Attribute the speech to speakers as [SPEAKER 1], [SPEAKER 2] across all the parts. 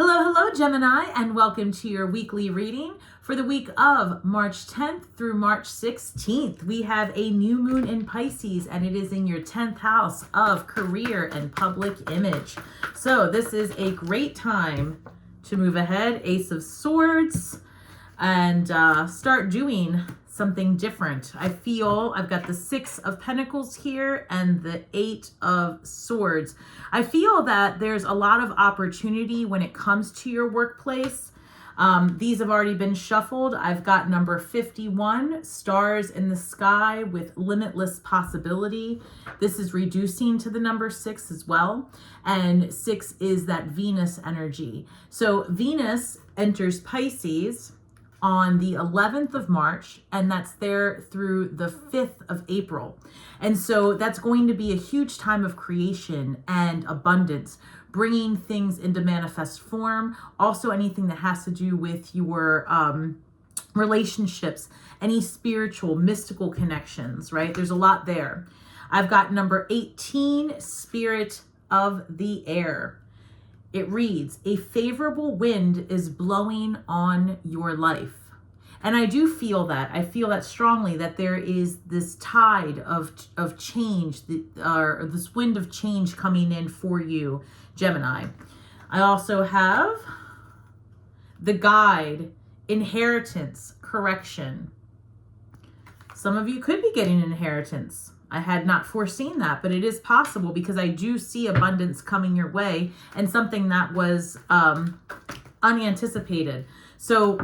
[SPEAKER 1] Hello, hello, Gemini, and welcome to your weekly reading for the week of March 10th through March 16th. We have a new moon in Pisces, and it is in your 10th house of career and public image. So this is a great time to move ahead, Ace of Swords, and start doing something different. I feel I've got the Six of Pentacles here and the Eight of Swords. I feel that there's a lot of opportunity when it comes to your workplace. These have already been shuffled. I've got number 51, stars in the sky with limitless possibility. This is reducing to the number 6 as well. And 6 is that Venus energy. So Venus enters Pisces on the 11th of March, and that's there through the 5th of April. And so that's going to be a huge time of creation and abundance, bringing things into manifest form. Also anything that has to do with your relationships, any spiritual, mystical connections, right? There's a lot there. I've got number 18, Spirit of the Air. It reads, a favorable wind is blowing on your life. And I do feel that. I feel that strongly, that there is this tide of change, or this wind of change coming in for you, Gemini. I also have the guide, inheritance, correction. Some of you could be getting inheritance. I had not foreseen that, but it is possible because I do see abundance coming your way and something that was unanticipated. So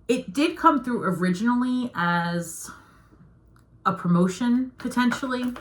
[SPEAKER 1] it did come through originally as a promotion, potentially.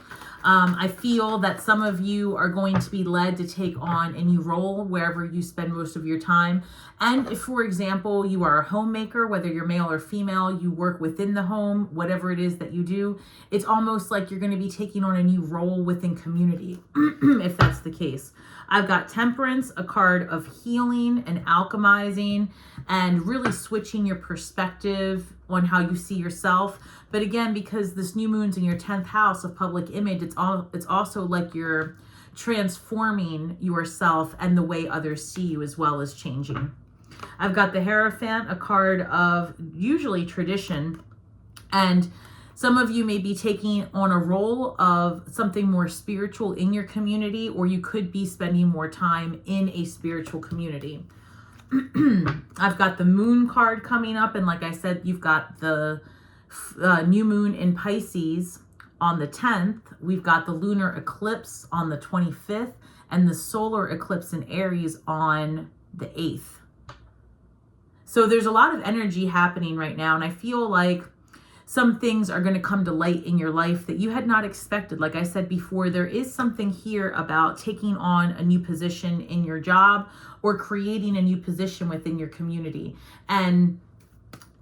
[SPEAKER 1] I feel that some of you are going to be led to take on a new role wherever you spend most of your time. And if, for example, you are a homemaker, whether you're male or female, you work within the home, whatever it is that you do, it's almost like you're going to be taking on a new role within community, if that's the case. I've got Temperance, a card of healing and alchemizing and really switching your perspective on how you see yourself. But again, because this new moon's in your 10th house of public image, it's also like you're transforming yourself and the way others see you as well as changing. I've got the Hierophant, a card of usually tradition, and some of you may be taking on a role of something more spiritual in your community, or you could be spending more time in a spiritual community. I've got the Moon card coming up, and like I said, you've got the new moon in Pisces on the 10th. We've got the lunar eclipse on the 25th and the solar eclipse in Aries on the 8th. So there's a lot of energy happening right now, and I feel like some things are going to come to light in your life that you had not expected. Like I said before, there is something here about taking on a new position in your job or creating a new position within your community. And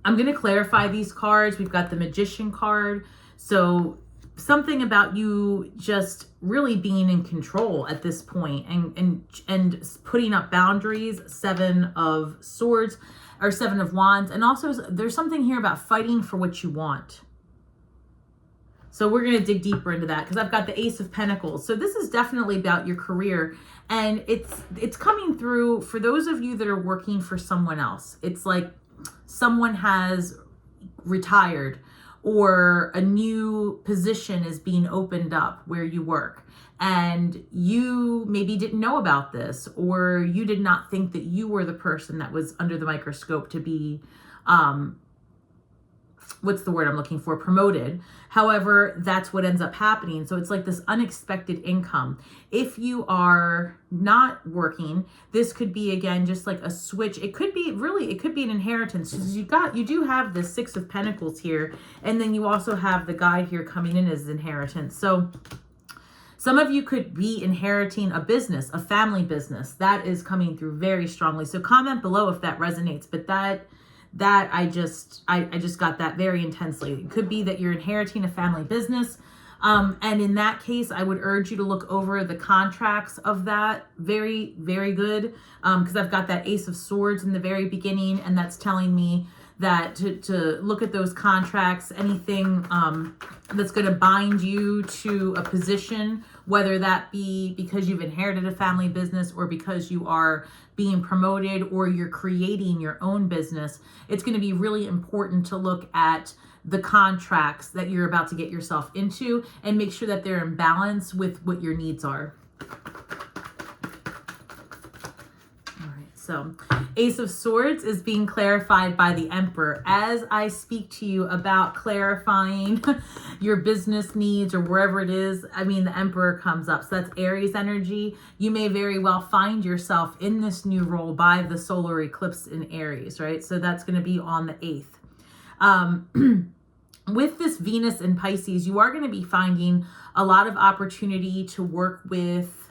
[SPEAKER 1] I'm going to clarify these cards. We've got the Magician card. So something about you just really being in control at this point and putting up boundaries, Seven of Swords or Seven of Wands. And also there's something here about fighting for what you want. So we're going to dig deeper into that because I've got the Ace of Pentacles. So this is definitely about your career, and it's coming through for those of you that are working for someone else. It's like someone has retired or a new position is being opened up where you work, and you maybe didn't know about this, or you did not think that you were the person that was under the microscope to be what's the word I'm looking for? Promoted. However, that's what ends up happening. So it's like this unexpected income. If you are not working, this could be, again, just like a switch. It could be an inheritance. You do have the Six of Pentacles here, and then you also have the guide here coming in as inheritance. So some of you could be inheriting a business, a family business. That is coming through very strongly. So comment below if that resonates, but that I just got that very intensely. It could be that you're inheriting a family business. And in that case, I would urge you to look over the contracts of that. Very, very good. Because I've got that Ace of Swords in the very beginning, and that's telling me that to look at those contracts, anything that's going to bind you to a position, whether that be because you've inherited a family business or because you are being promoted or you're creating your own business. It's going to be really important to look at the contracts that you're about to get yourself into and make sure that they're in balance with what your needs are. So Ace of Swords is being clarified by the Emperor. As I speak to you about clarifying your business needs or wherever it is, I mean, the Emperor comes up. So that's Aries energy. You may very well find yourself in this new role by the solar eclipse in Aries, right? So that's going to be on the 8th. With this Venus in Pisces, you are going to be finding a lot of opportunity to work with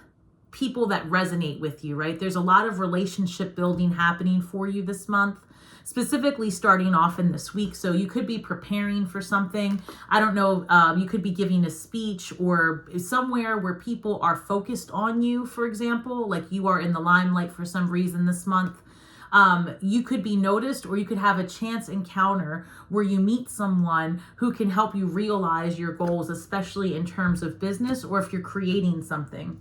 [SPEAKER 1] people that resonate with you, right? There's a lot of relationship building happening for you this month, specifically starting off in this week. So you could be preparing for something. I don't know, you could be giving a speech or somewhere where people are focused on you, for example, like you are in the limelight for some reason this month. You could be noticed, or you could have a chance encounter where you meet someone who can help you realize your goals, especially in terms of business or if you're creating something.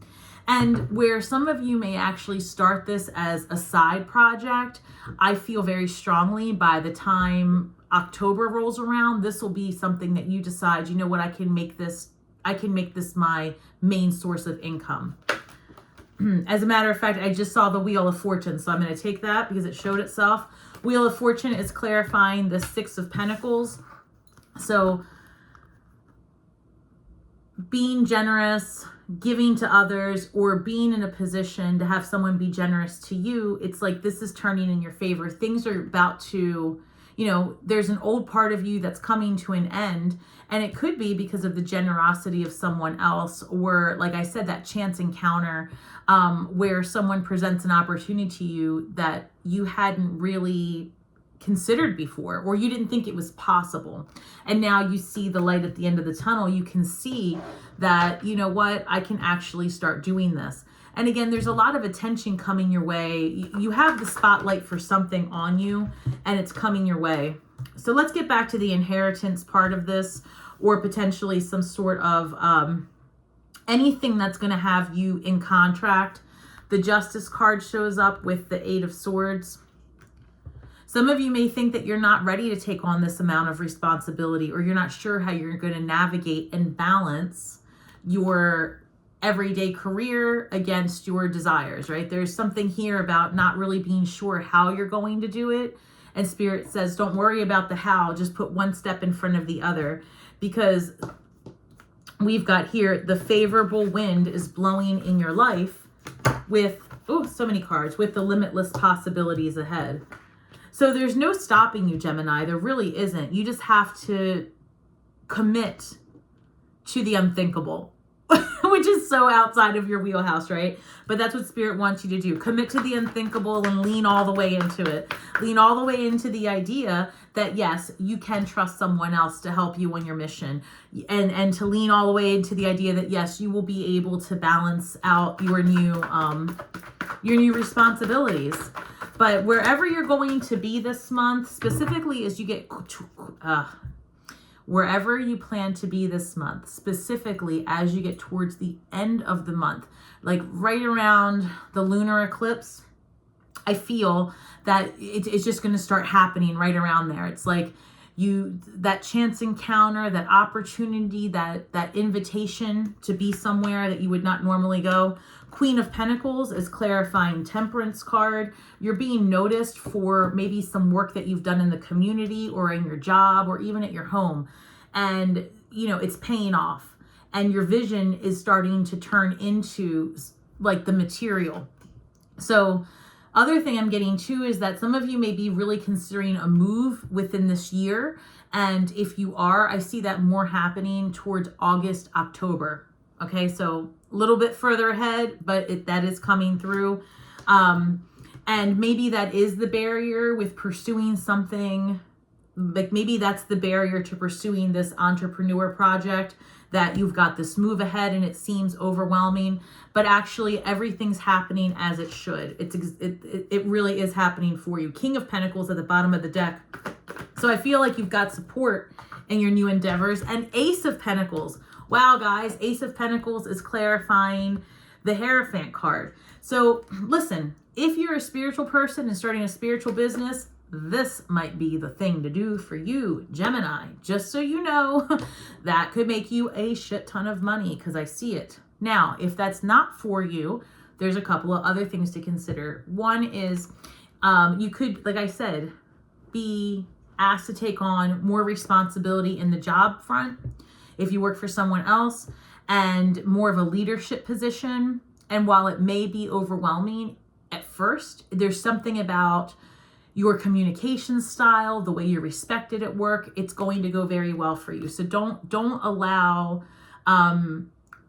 [SPEAKER 1] And where some of you may actually start this as a side project, I feel very strongly by the time October rolls around, this will be something that you decide, you know what, I can make this my main source of income. As a matter of fact, I just saw the Wheel of Fortune, so I'm going to take that because it showed itself. Wheel of Fortune is clarifying the 6 of Pentacles. So being generous, giving to others, or being in a position to have someone be generous to you, it's like this is turning in your favor. Things are about to, you know, there's an old part of you that's coming to an end, and it could be because of the generosity of someone else, or like I said, that chance encounter where someone presents an opportunity to you that you hadn't really considered before, or you didn't think it was possible. And now you see the light at the end of the tunnel. You can see that, you know what, I can actually start doing this. And again, there's a lot of attention coming your way. You have the spotlight for something on you, and it's coming your way. So let's get back to the inheritance part of this, or potentially some sort of anything that's going to have you in contract. The Justice card shows up with the 8 of Swords. Some of you may think that you're not ready to take on this amount of responsibility, or you're not sure how you're going to navigate and balance your everyday career against your desires, right? There's something here about not really being sure how you're going to do it. And Spirit says, don't worry about the how, just put one step in front of the other, because we've got here the favorable wind is blowing in your life with, oh, so many cards, with the limitless possibilities ahead. So there's no stopping you, Gemini. There really isn't. You just have to commit to the unthinkable, which is so outside of your wheelhouse, right? But that's what Spirit wants you to do. Commit to the unthinkable and lean all the way into it. Lean all the way into the idea that, yes, you can trust someone else to help you on your mission. And to lean all the way into the idea that, yes, you will be able to balance out your new responsibilities. But wherever you're going to be this month, specifically as you get, wherever you plan to be this month, specifically as you get towards the end of the month, like right around the lunar eclipse, I feel that it's just going to start happening right around there. It's like that chance encounter, that opportunity, that invitation to be somewhere that you would not normally go. Queen of Pentacles is clarifying Temperance card. You're being noticed for maybe some work that you've done in the community or in your job or even at your home. And, you know, it's paying off. And your vision is starting to turn into like the material. So other thing I'm getting too is that some of you may be really considering a move within this year. And if you are, I see that more happening towards August, October. Okay, so a little bit further ahead, but that is coming through. And maybe that is the barrier with pursuing something. Like maybe that's the barrier to pursuing this entrepreneur project, that you've got this move ahead and it seems overwhelming, but actually everything's happening as it should. It really is happening for you. King of Pentacles at the bottom of the deck. So I feel like you've got support in your new endeavors. And Ace of Pentacles. Wow, guys, Ace of Pentacles is clarifying the Hierophant card. So listen, if you're a spiritual person and starting a spiritual business, this might be the thing to do for you, Gemini. Just so you know, that could make you a shit ton of money, because I see it. Now, if that's not for you, there's a couple of other things to consider. One is you could, like I said, be asked to take on more responsibility in the job front if you work for someone else, and more of a leadership position. And while it may be overwhelming at first, there's something about your communication style, the way you're respected at work, it's going to go very well for you. So don't allow,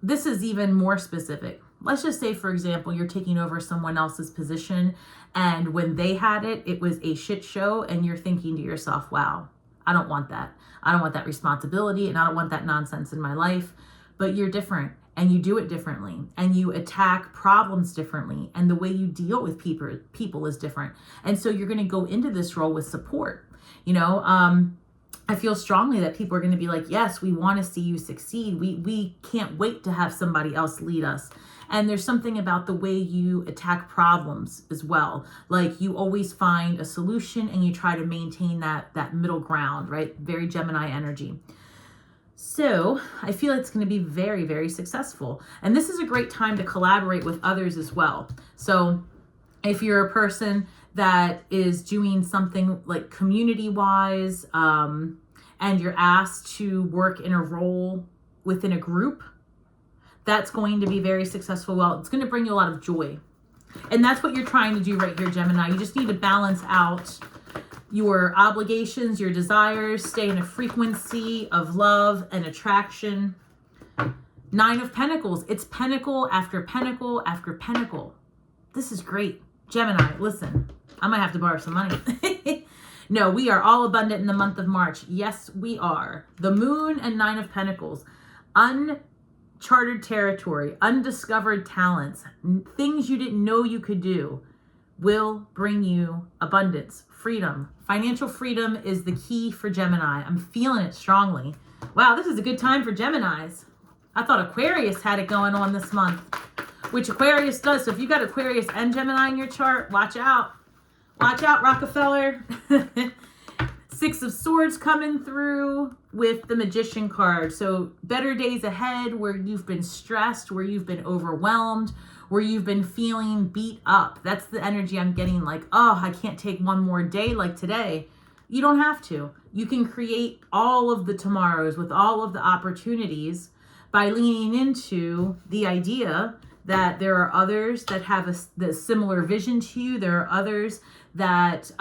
[SPEAKER 1] this is even more specific. Let's just say, for example, you're taking over someone else's position, and when they had it, it was a shit show, and you're thinking to yourself, wow, I don't want that. I don't want that responsibility, and I don't want that nonsense in my life. But you're different, and you do it differently, and you attack problems differently, and the way you deal with people is different. And so you're going to go into this role with support. You know, I feel strongly that people are going to be like, yes, we want to see you succeed. We can't wait to have somebody else lead us. And there's something about the way you attack problems as well. Like, you always find a solution and you try to maintain that middle ground, right? Very Gemini energy. So I feel it's going to be very, very successful. And this is a great time to collaborate with others as well. So if you're a person that is doing something like community-wise, and you're asked to work in a role within a group, that's going to be very successful. Well, it's going to bring you a lot of joy. And that's what you're trying to do right here, Gemini. You just need to balance out your obligations, your desires, stay in a frequency of love and attraction. 9 of Pentacles. It's pentacle after pentacle after pentacle. This is great. Gemini, listen, I might have to borrow some money. No, we are all abundant in the month of March. Yes, we are. The Moon and 9 of Pentacles. Uncharted territory, undiscovered talents, things you didn't know you could do will bring you abundance, freedom. Financial freedom is the key for Gemini. I'm feeling it strongly. Wow, this is a good time for Geminis. I thought Aquarius had it going on this month, which Aquarius does. So if you got Aquarius and Gemini in your chart, watch out. Watch out, Rockefeller. 6 of Swords coming through with the Magician card. So better days ahead, where you've been stressed, where you've been overwhelmed, where you've been feeling beat up. That's the energy I'm getting, like, oh, I can't take one more day like today. You don't have to. You can create all of the tomorrows with all of the opportunities by leaning into the idea that there are others that have the similar vision to you. There are others that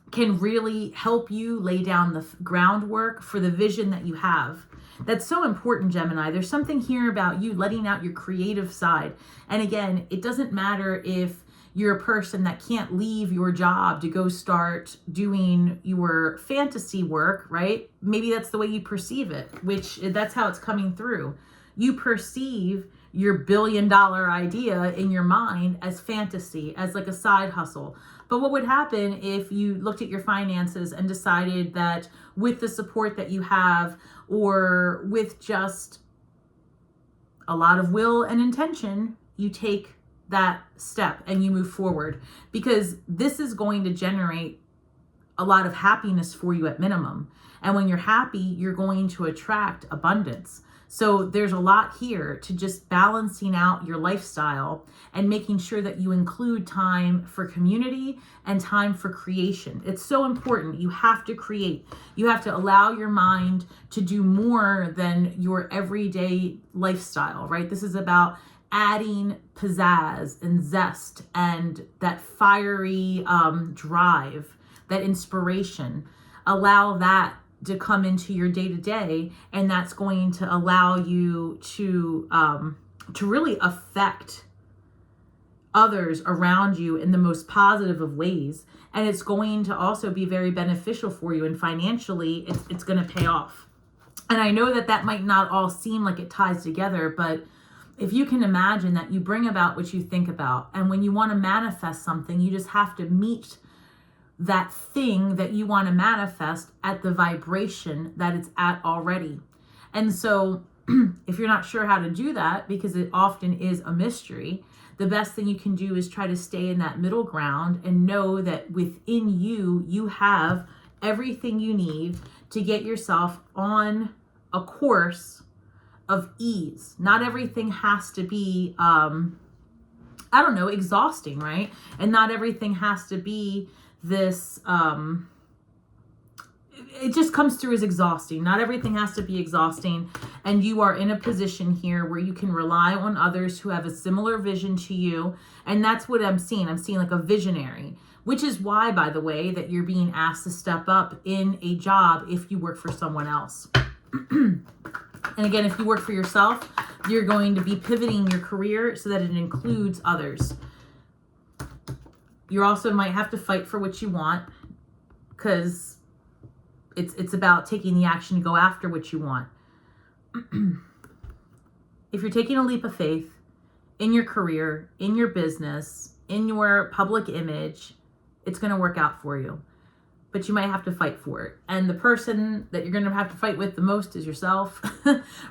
[SPEAKER 1] can really help you lay down the groundwork for the vision that you have. That's so important, Gemini. There's something here about you letting out your creative side. And again, it doesn't matter if you're a person that can't leave your job to go start doing your fantasy work, right? Maybe that's the way you perceive it, which that's how it's coming through. You perceive your $1 billion idea in your mind as fantasy, as like a side hustle. But what would happen if you looked at your finances and decided that with the support that you have, or with just a lot of will and intention, you take that step and you move forward? Because this is going to generate a lot of happiness for you at minimum. And when you're happy, you're going to attract abundance. So there's a lot here to just balancing out your lifestyle and making sure that you include time for community and time for creation. It's so important. You have to create. You have to allow your mind to do more than your everyday lifestyle, right? This is about adding pizzazz and zest and that fiery drive, that inspiration. Allow that to come into your day-to-day, and that's going to allow you to really affect others around you in the most positive of ways. And it's going to also be very beneficial for you, and financially it's going to pay off. And I know that might not all seem like it ties together, but if you can imagine that you bring about what you think about, and when you want to manifest something, you just have to meet that thing that you want to manifest at the vibration that it's at already. And so if you're not sure how to do that, because it often is a mystery, the best thing you can do is try to stay in that middle ground and know that within you, you have everything you need to get yourself on a course of ease. Not everything has to be, exhausting, right? And not everything has to be this, it just comes through as exhausting. Not everything has to be exhausting. And you are in a position here where you can rely on others who have a similar vision to you. And that's what I'm seeing. I'm seeing like a visionary, which is why, by the way, that you're being asked to step up in a job if you work for someone else. And again, if you work for yourself, you're going to be pivoting your career so that it includes others. You also might have to fight for what you want, because it's about taking the action to go after what you want. If you're taking a leap of faith in your career, in your business, in your public image, it's going to work out for you. But you might have to fight for it. And the person that you're going to have to fight with the most is yourself,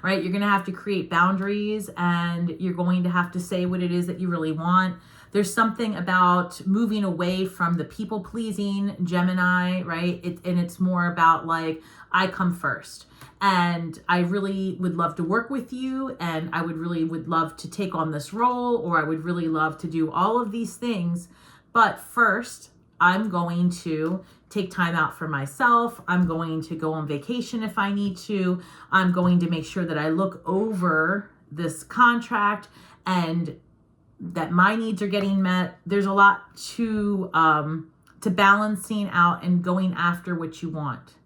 [SPEAKER 1] right? You're going to have to create boundaries, and you're going to have to say what it is that you really want. There's something about moving away from the people-pleasing Gemini, right? And it's more about like, I come first. And I really would love to work with you, and I would love to take on this role, or I would really love to do all of these things. But first, I'm going to take time out for myself. I'm going to go on vacation if I need to. I'm going to make sure that I look over this contract and that my needs are getting met. There's a lot to balancing out and going after what you want.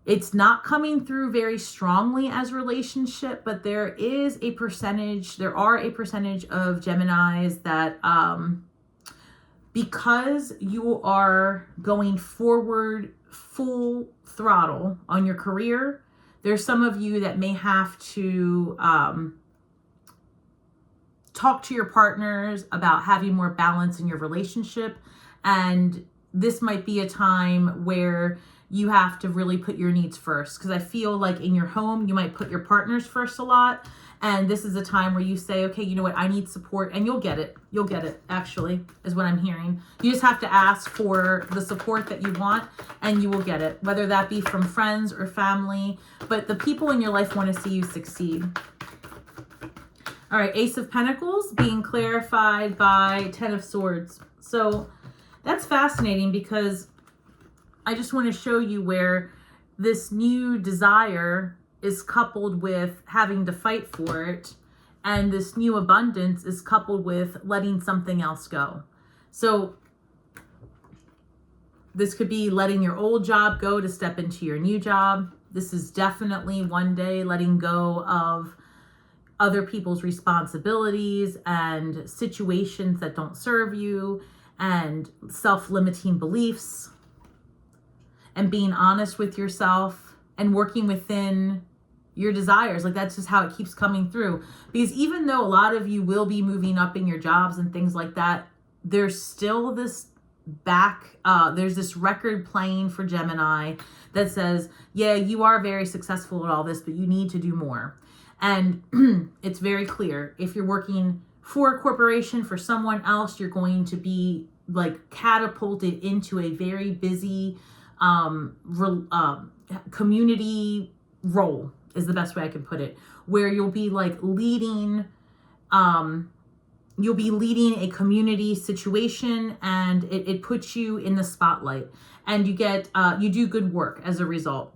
[SPEAKER 1] It's not coming through very strongly as relationship, but there are a percentage of Geminis that, because you are going forward full throttle on your career, there's some of you that may have to talk to your partners about having more balance in your relationship. And this might be a time where you have to really put your needs first, because I feel like in your home, you might put your partners first a lot. And this is a time where you say, okay, you know what, I need support, and you'll get it. You'll get it, actually, is what I'm hearing. You just have to ask for the support that you want, and you will get it, whether that be from friends or family. But the people in your life want to see you succeed. All right, Ace of Pentacles being clarified by Ten of Swords. So that's fascinating, because I just want to show you where this new desire is coupled with having to fight for it, and this new abundance is coupled with letting something else go. So this could be letting your old job go to step into your new job. This is definitely one day letting go of other people's responsibilities and situations that don't serve you, and self-limiting beliefs, and being honest with yourself and working within your desires. Like, that's just how it keeps coming through. Because even though a lot of you will be moving up in your jobs and things like that, there's still this there's this record playing for Gemini that says, yeah, you are very successful at all this, but you need to do more. And it's very clear. If you're working for a corporation, for someone else, you're going to be like catapulted into a very busy community role, is the best way I can put it, where you'll be like leading a community situation, and it puts you in the spotlight, and you do good work as a result.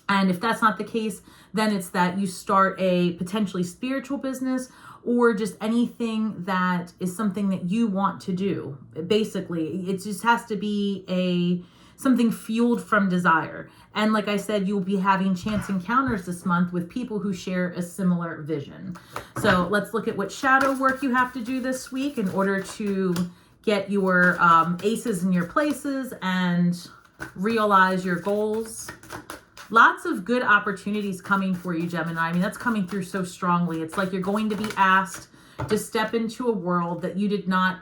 [SPEAKER 1] And if that's not the case, then it's that you start a potentially spiritual business, or just anything that is something that you want to do. Basically, it just has to be something fueled from desire. And like I said, you'll be having chance encounters this month with people who share a similar vision. So let's look at what shadow work you have to do this week in order to get your aces in your places and realize your goals. Lots of good opportunities coming for you, Gemini. I mean, that's coming through so strongly. It's like you're going to be asked to step into a world that you did not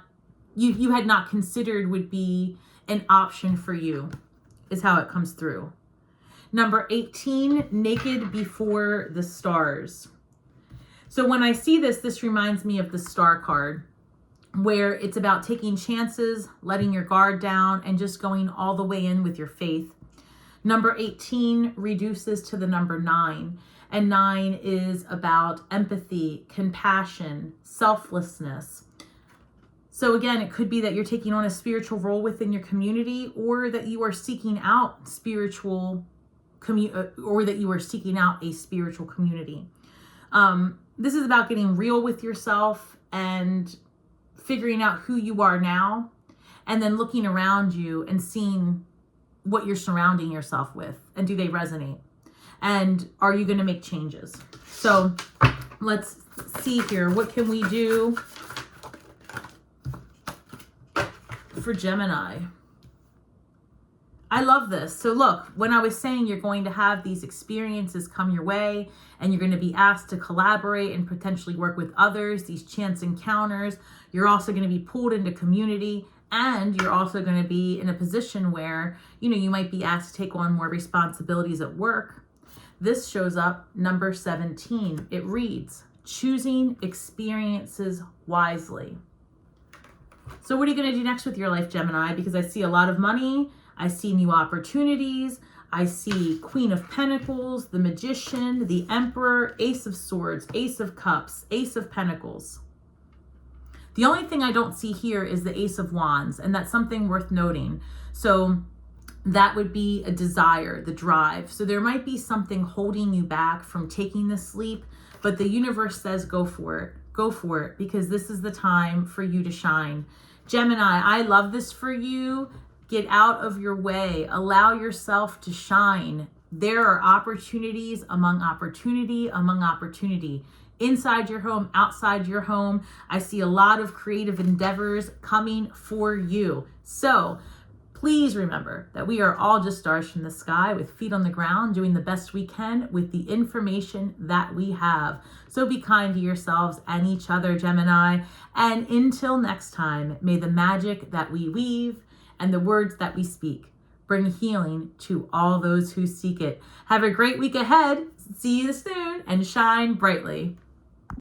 [SPEAKER 1] you had not considered would be an option for you, is how it comes through. Number 18, naked before the stars. So when I see this, this reminds me of the star card, where it's about taking chances, letting your guard down, and just going all the way in with your faith. Number 18 reduces to the number 9, and 9 is about empathy, compassion, selflessness. So again, it could be that you're taking on a spiritual role within your community, or that you are seeking out a spiritual community. This is about getting real with yourself and figuring out who you are now, and then looking around you and seeing what you're surrounding yourself with, and do they resonate? And are you going to make changes? So let's see here. What can we do for Gemini? I love this. So look, when I was saying you're going to have these experiences come your way, and you're going to be asked to collaborate and potentially work with others, these chance encounters, you're also going to be pulled into community, and you're also going to be in a position where, you might be asked to take on more responsibilities at work. This shows up number 17. It reads, choosing experiences wisely. So what are you going to do next with your life, Gemini? Because I see a lot of money. I see new opportunities. I see Queen of Pentacles, the Magician, the Emperor, Ace of Swords, Ace of Cups, Ace of Pentacles. The only thing I don't see here is the Ace of Wands, and that's something worth noting. So that would be a desire, the drive. So there might be something holding you back from taking this leap, but the universe says go for it. Go for it, because this is the time for you to shine. Gemini, I love this for you. Get out of your way. Allow yourself to shine. There are opportunities among opportunity among opportunity. Inside your home, outside your home. I see a lot of creative endeavors coming for you. So please remember that we are all just stars from the sky with feet on the ground, doing the best we can with the information that we have. So be kind to yourselves and each other, Gemini. And until next time, may the magic that we weave and the words that we speak bring healing to all those who seek it. Have a great week ahead. See you soon, and shine brightly.